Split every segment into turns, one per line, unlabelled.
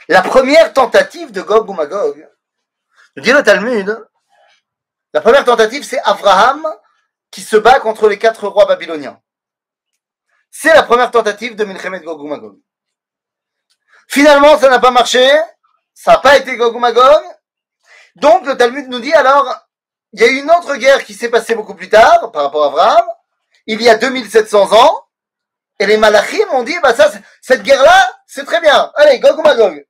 La première tentative de Gog ou Magog, nous dit le Talmud, la première tentative, c'est Abraham qui se bat contre les 4 rois babyloniens. C'est la première tentative de Milchemet Gog ou Magog. Finalement, ça n'a pas marché, ça n'a pas été Gog ou Magog. Donc, le Talmud nous dit, alors, il y a eu une autre guerre qui s'est passée beaucoup plus tard, par rapport à Abraham, il y a 2700 ans, et les Malachim ont dit, bah ça, cette guerre-là, c'est très bien. Allez, Gog ou Magog.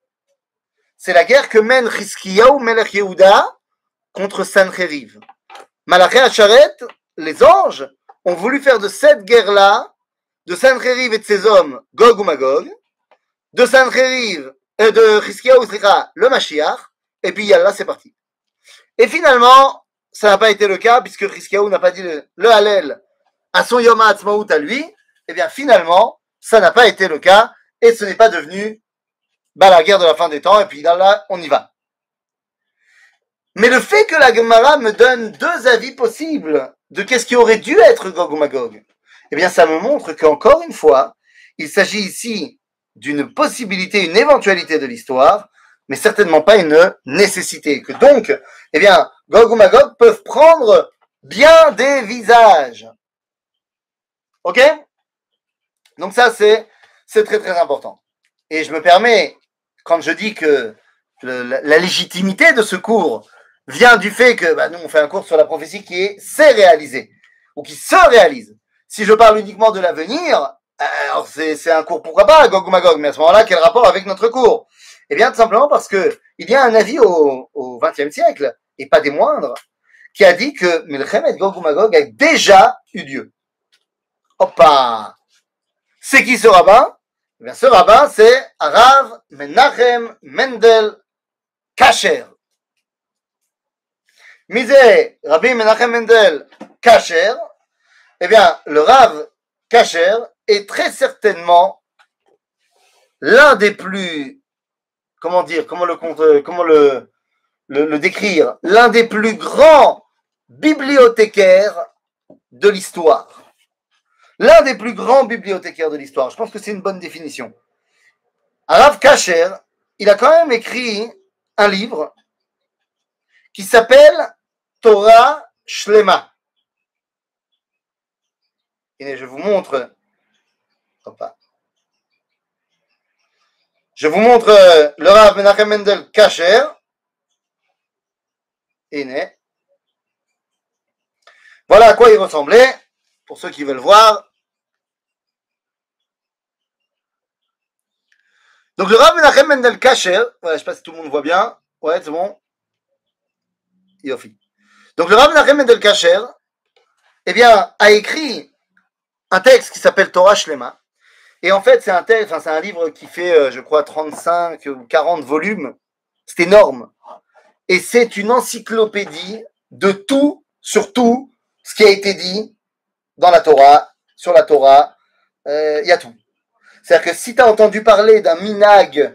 C'est la guerre que mène Chizkiyahu Melech Yehuda contre Sancheriv. Malaché Hacharet, les anges, ont voulu faire de cette guerre-là, de Sancheriv et de ses hommes, Gog ou Magog, de Sancheriv, de Chizkiyahu, le Mashiach, et puis Yallah, c'est parti. Et finalement, ça n'a pas été le cas, puisque Chizkiyahu n'a pas dit le Hallel à son Yom HaAtzmaut à lui, et bien finalement, ça n'a pas été le cas, et ce n'est pas devenu la guerre de la fin des temps, et puis là, on y va. Mais le fait que la Gemara me donne 2 avis possibles de qu'est-ce qui aurait dû être Gog ou Magog, eh bien ça me montre qu'encore une fois, il s'agit ici d'une possibilité, une éventualité de l'histoire, mais certainement pas une nécessité. Que donc, eh bien, Gog ou Magog peuvent prendre bien des visages. Ok? Donc ça, c'est très très important. Et je me permets, quand je dis que la légitimité de ce cours vient du fait que nous, on fait un cours sur la prophétie qui s'est réalisée, ou qui se réalise. Si je parle uniquement de l'avenir, alors c'est un cours, pourquoi pas, Gog ou Magog, mais à ce moment-là, quel rapport avec notre cours? Eh bien, tout simplement parce que il y a un avis au XXe siècle, et pas des moindres, qui a dit que Milchemet Gog ou Magog a déjà eu lieu. Hoppa! C'est qui ce rabbin? Eh bien, ce rabbin, c'est Rav Menachem Mendel Kasher. Misé Rabbi Menachem Mendel Kasher, eh bien, le Rav Kasher est très certainement l'un des plus, comment le décrire, l'un des plus grands bibliothécaires de l'histoire. L'un des plus grands bibliothécaires de l'histoire. Je pense que c'est une bonne définition. Rav Kasher, il a quand même écrit un livre qui s'appelle Torah Shlema. Et je vous montre. Je vous montre le Rav Menachem Mendel Kasher. Et voilà à quoi il ressemblait, pour ceux qui veulent voir. Donc le Rav Menachem Mendel Kasher, voilà, je ne sais pas si tout le monde voit bien. Ouais, c'est bon. Yofi. Donc le Rav Menachem Mendel Kasher, eh bien, a écrit un texte qui s'appelle Torah Shlema. Et en fait, c'est un livre qui fait, je crois, 35 ou 40 volumes. C'est énorme. Et c'est une encyclopédie de tout, sur tout ce qui a été dit dans la Torah, sur la Torah. Il y a tout. C'est-à-dire que si tu as entendu parler d'un minag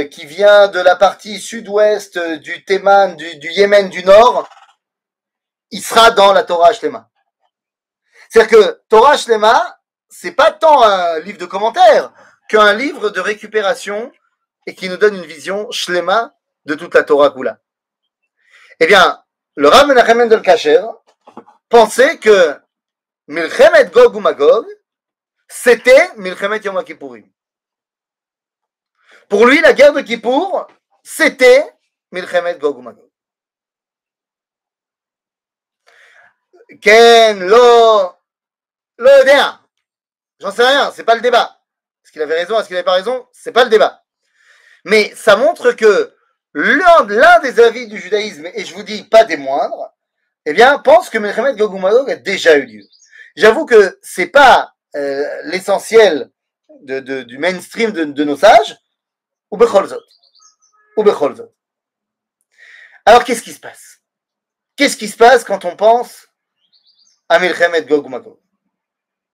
qui vient de la partie sud-ouest du Théman, du Yémen du Nord, il sera dans la Torah Shlema. C'est-à-dire que Torah Shlema, c'est pas tant un livre de commentaires qu'un livre de récupération et qui nous donne une vision Shlema de toute la Torah Kula. Eh bien, le Rav Menachem Mendel Kasher pensait que Milchemet Gog ou Magog, c'était Milchemet Yom Kippourim. Pour lui, la guerre de Kippour, c'était Milchemet Gog ou Magog. Ken, lo יודע. J'en sais rien, c'est pas le débat. Est-ce qu'il avait raison, est-ce qu'il n'avait pas raison? C'est pas le débat. Mais ça montre que l'un des avis du judaïsme, et je vous dis pas des moindres, eh bien, pense que Milchemet Gog ou Magog a déjà eu lieu. J'avoue que c'est pas l'essentiel du mainstream de nos sages, ou bechol zot. Alors, qu'est-ce qui se passe? Qu'est-ce qui se passe quand on pense à Milchemet Gog ou Magog?